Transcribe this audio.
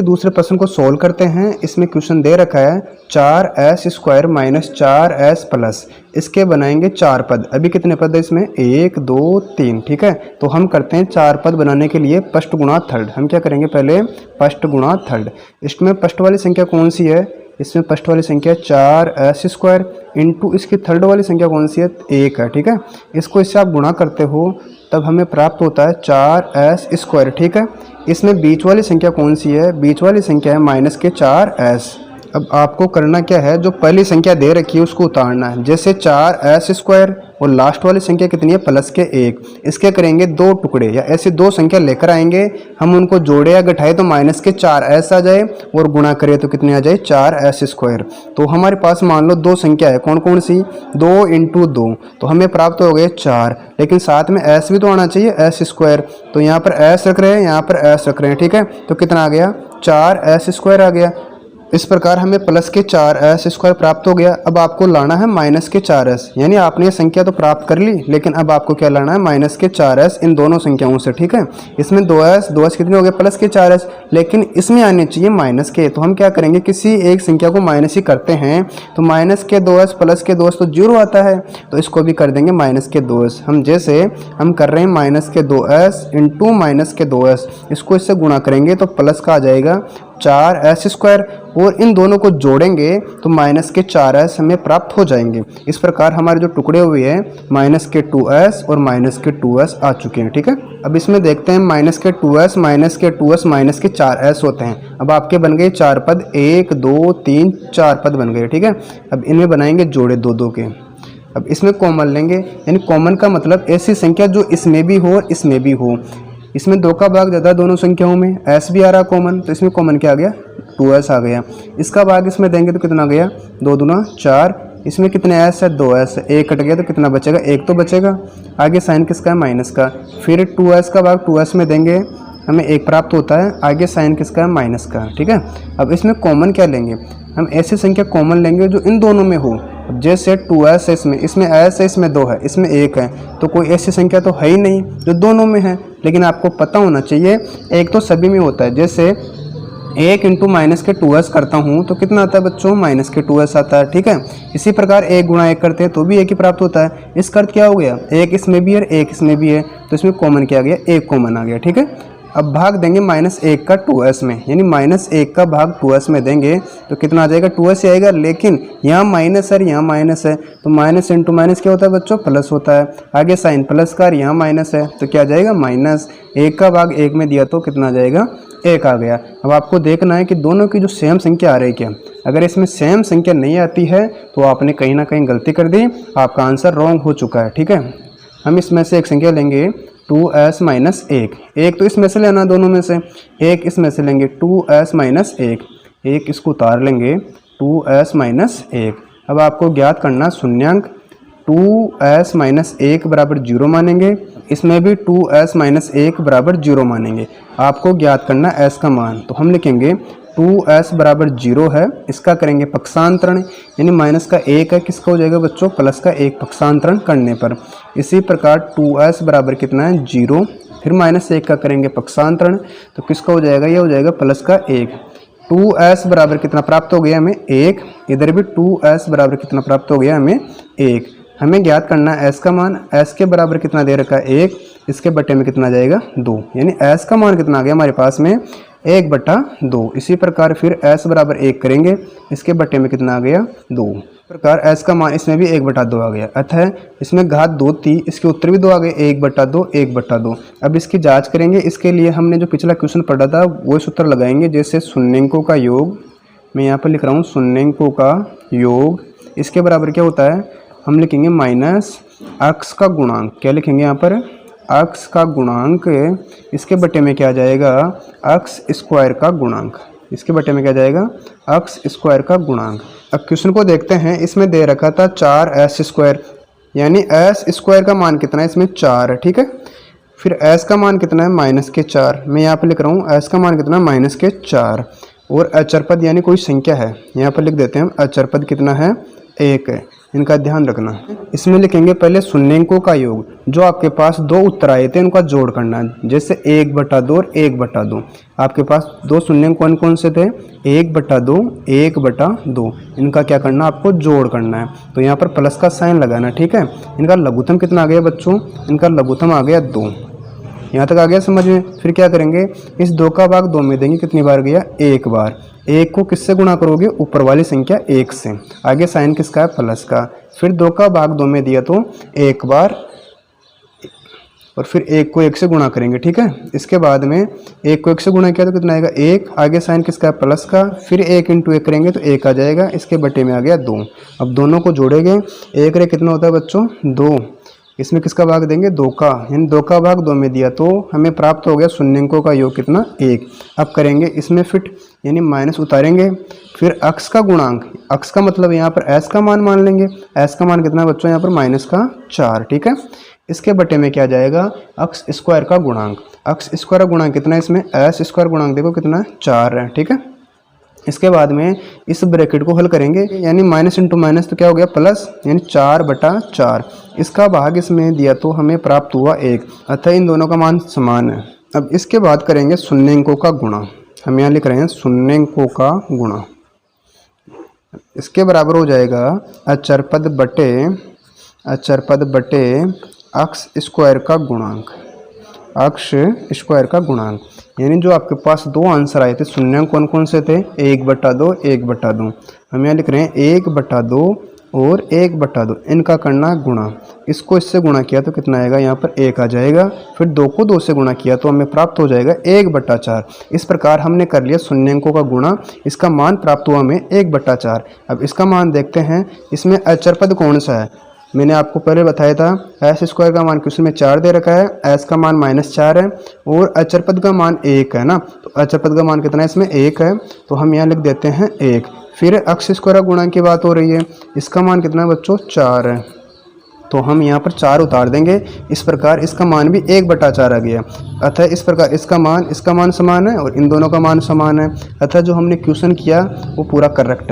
इसके दूसरे प्रश्न को सोल्व करते हैं। इसमें क्वेश्चन दे रखा है 4s² माइनस 4s प्लस, इसके बनाएंगे 4 पद। अभी कितने पद है इसमें? 1 2 3, ठीक है। तो हम करते हैं 4 पद बनाने के लिए फर्स्ट गुणा थर्ड। हम क्या करेंगे? पहले फर्स्ट गुणा थर्ड। इसमें फर्स्ट वाली संख्या कौन सी है? इसमें फर्स्ट वाली संख्या 4s² इंटू इसकी थर्ड वाली संख्या कौन सी है? 1 है, ठीक है। इसको इससे आप गुणा करते हो तब हमें प्राप्त होता है 4s², ठीक है। इसमें बीच वाली संख्या कौन सी है? बीच वाली संख्या है माइनस के 4s। अब आपको करना क्या है, जो पहली संख्या दे रखी है उसको उतारना है। जैसे 4s² और लास्ट वाली संख्या कितनी है? प्लस के 1। इसके करेंगे 2 टुकड़े, या ऐसे 2 संख्या लेकर आएंगे, हम उनको जोड़े या घटाए तो माइनस के 4s आ जाए, और गुणा करें तो कितने आ जाए? 4s²। तो हमारे पास मान लो 2 संख्या है, कौन कौन सी? 2 × 2, तो हमें प्राप्त हो गए 4, लेकिन साथ में s भी तो आना चाहिए, s²। तो यहाँ पर s रख रहे हैं, यहाँ पर s रख रहे हैं, ठीक है। तो कितना आ गया? 4s² आ गया। इस प्रकार हमें प्लस के 4s² प्राप्त हो गया। अब आपको लाना है माइनस के 4s, यानी आपने ये संख्या तो प्राप्त कर ली, लेकिन अब आपको क्या लाना है? माइनस के 4s इन दोनों संख्याओं से, ठीक है। इसमें 2s कितने हो गए? प्लस के 4s, लेकिन इसमें आने चाहिए माइनस के। तो हम क्या करेंगे? किसी एक संख्या को माइनस ही करते हैं, तो माइनस के 2s प्लस के 2s तो 0 आता है, तो इसको भी कर देंगे माइनस के 2s। हम जैसे हम कर रहे हैं माइनस के 2s इंटू माइनस के 2s, इसको इससे गुणा करेंगे तो प्लस का आ जाएगा 4s², और इन दोनों को जोड़ेंगे तो माइनस के 4s हमें प्राप्त हो जाएंगे। इस प्रकार हमारे जो टुकड़े हुए हैं माइनस के 2s और माइनस के 2s आ चुके हैं, ठीक है। अब इसमें देखते हैं माइनस के 2s माइनस के 2s माइनस के 4s होते हैं। अब आपके बन गए 4 पद, 1 2 3 4 पद बन गए, ठीक है। अब इनमें बनाएंगे जोड़े 2 2 के। अब इसमें कॉमन लेंगे, यानी कॉमन का मतलब ऐसी संख्या जो इसमें भी हो और इसमें भी हो। इसमें 2 का भाग ज़्यादा दोनों संख्याओं में, s भी आ रहा कॉमन, तो इसमें कॉमन क्या आ गया? 2s आ गया। इसका भाग इसमें देंगे तो कितना गया? 2 दूना 4। इसमें कितने s है? 2s। 1 कट गया तो कितना बचेगा? 1 तो बचेगा। आगे साइन किसका है? माइनस का। फिर 2s का भाग 2s में देंगे, हमें 1 प्राप्त होता है। आगे साइन किसका है? माइनस का, ठीक है। अब इसमें कॉमन क्या लेंगे? हम ऐसी संख्या कॉमन लेंगे जो इन दोनों में हो। जैसे 2s है, इसमें s है, इसमें 2 है, इसमें 1 है, तो कोई ऐसी संख्या तो है ही नहीं जो दोनों में है। लेकिन आपको पता होना चाहिए 1 तो सभी में होता है। जैसे 1 × माइनस के 2s करता हूँ तो कितना आता है बच्चों? माइनस के 2s आता है, ठीक है। इसी प्रकार 1 × 1 करते हैं तो भी 1 ही प्राप्त होता है। इसका अर्थ क्या हो गया? 1 इसमें भी है, 1 इसमें भी है, तो इसमें कॉमन क्या आ गया? 1 कॉमन आ गया, ठीक है। अब भाग देंगे -1 का 2s में, यानी -1 का भाग 2s में देंगे तो कितना आ जाएगा? 2s ही आएगा। लेकिन यहाँ माइनस है, यहाँ माइनस है, तो माइनस इंटू माइनस क्या होता है बच्चों? प्लस होता है। आगे साइन प्लस का, यहाँ माइनस है, तो क्या आ जाएगा? -1 का भाग 1 में दिया तो कितना आ जाएगा? 1 आ गया। अब आपको देखना है कि दोनों की जो सेम संख्या आ रही है क्या। अगर इसमें सेम संख्या नहीं आती है तो आपने कहीं ना कहीं गलती कर दी, आपका आंसर रॉन्ग हो चुका है, ठीक है। हम इसमें से एक संख्या लेंगे 2s - 1। 1 तो इसमें से लेना, दोनों में से 1 इसमें से लेंगे 2s - 1। 1 इसको उतार लेंगे 2s - 1। अब आपको ज्ञात करना शून्यांक। 2s - 1 बराबर 0 मानेंगे, इसमें भी 2s - 1 बराबर 0 मानेंगे। आपको ज्ञात करना s का मान, तो हम लिखेंगे 2s बराबर 0 है, इसका करेंगे पक्षांतरण, यानी माइनस का 1 है, किसका हो जाएगा बच्चों? प्लस का 1 पक्षांतरण करने पर। इसी प्रकार 2s बराबर कितना है? 0, फिर -1 का करेंगे पक्षांतरण, तो किसका हो जाएगा? ये हो जाएगा प्लस का 1। 2s बराबर कितना प्राप्त हो गया हमें? 1। इधर भी 2s बराबर कितना प्राप्त हो गया हमें? 1। हमें ज्ञात करना है s का मान। s के बराबर कितना दे रखा है? 1। इसके बटे में कितना जाएगा? 2, यानी s का मान कितना आ गया हमारे पास में? 1/2। इसी प्रकार फिर s बराबर 1 करेंगे, इसके बटे में कितना आ गया? 2। इस प्रकार s का मान इसमें भी 1/2 आ गया। अतः इसमें घात 2 थी, इसके उत्तर भी 2 आ गए, 1/2 1/2। अब इसकी जांच करेंगे। इसके लिए हमने जो पिछला क्वेश्चन पढ़ा था वो सूत्र लगाएंगे। जैसे शून्यंकों का योग, मैं यहाँ पर लिख रहा हूँ शून्यंकों का योग, इसके बराबर क्या होता है? हम लिखेंगे माइनस अक्स का गुणांक। क्या लिखेंगे यहाँ पर? अक्स का गुणांक। इसके बटे में क्या आ जाएगा? x² का गुणांक। इसके बटे में क्या जाएगा? x² का गुणांक। अब क्वेश्चन को देखते हैं। इसमें दे रखा था 4s², यानी s² का मान कितना है? इसमें 4 है, ठीक है। फिर s का मान कितना है? -4। मैं यहाँ पर लिख रहा हूँ s का मान कितना है? -4। और अचर पद यानी कोई संख्या है, यहाँ पर लिख देते हैं हम। अचर पद कितना है? 1 है। इनका ध्यान रखना। इसमें लिखेंगे पहले शून्यंकों का योग, जो आपके पास दो उत्तर आए थे उनका जोड़ करना है। जैसे 1/2 और 1/2 आपके पास दो शून्यंक कौन कौन से थे, 1/2, 1/2, इनका क्या करना आपको जोड़ करना है। तो यहाँ पर प्लस का साइन लगाना, ठीक है। इनका लघुत्तम कितना आ गया बच्चों, इनका लघुत्तम आ गया 2। यहाँ तक आ गया समझ में। फिर क्या करेंगे, इस 2 का भाग 2 में देंगे, कितनी बार गया, 1 बार। 1 को किससे गुणा करोगे, ऊपर वाली संख्या 1 से। आगे साइन किसका है, प्लस का। फिर 2 का भाग 2 में दिया तो 1 बार, और फिर 1 को 1 से गुणा करेंगे, ठीक है। इसके बाद में 1 को 1 से गुणा किया तो कितना आएगा, 1। आगे साइन किसका है, प्लस का। फिर 1 × 1 करेंगे तो 1 आ जाएगा, इसके बटे में आ गया 2। अब दोनों को जोड़ेंगे, 1 रे कितना होता है बच्चों, 2। इसमें किसका भाग देंगे, 2 का, यानी 2 का भाग 2 में दिया तो हमें प्राप्त हो गया शून्यंकों का योग कितना, 1। अब करेंगे इसमें फिट, यानी माइनस उतारेंगे। फिर अक्स का गुणांक, अक्स का मतलब यहाँ पर एस का मान लेंगे। एस का मान कितना है बच्चों, यहाँ पर -4, ठीक है। इसके बटे में क्या जाएगा, अक्स स्क्वायर का गुणांक। अक्स स्क्वायर का गुणांक कितना है इसमें, एस स्क्वायर गुणांक देखो कितना है, 4 है, ठीक है। इसके बाद में इस ब्रैकेट को हल करेंगे, यानी माइनस इंटू माइनस तो क्या हो गया, प्लस, यानी 4/4। इसका भाग इसमें दिया तो हमें प्राप्त हुआ 1, अतः इन दोनों का मान समान है। अब इसके बाद करेंगे शून्यंकों का गुणा। हम यहाँ लिख रहे हैं शून्यंकों का गुणा। इसके बराबर हो जाएगा अचर पद बटे अक्स स्क्वायर का गुणांक। अक्स स्क्वायर का गुणांक, यानी जो आपके पास दो आंसर आए थे शून्यंक कौन कौन से थे, 1/2, 1/2। हम यहाँ लिख रहे हैं 1/2 और 1/2, इनका करना गुणा। इसको इससे गुणा किया तो कितना आएगा, यहाँ पर 1 आ जाएगा। फिर 2 को 2 से गुणा किया तो हमें प्राप्त हो जाएगा 1/4। इस प्रकार हमने कर लिया शून्यंकों का गुणा। इसका मान प्राप्त हुआ हमें 1/4। अब इसका मान देखते हैं, इसमें अचर पद कौन सा है। मैंने आपको पहले बताया था एस स्क्वायर का मान क्वेश्चन में 4 दे रखा है, एस का मान -4 है और अचर पद का मान 1 है ना। तो अचर पद का मान कितना है, इसमें 1 है, तो हम यहाँ लिख देते हैं 1। फिर अक्स स्क्वायर गुणांक की बात हो रही है, इसका मान कितना है बच्चों, 4 है, तो हम यहाँ पर 4 उतार देंगे। इस प्रकार इसका मान भी 1/4 आ गया। अतः इस प्रकार इसका मान समान है और इन दोनों का मान समान है। अतः जो हमने क्वेश्चन किया वो पूरा करेक्ट है।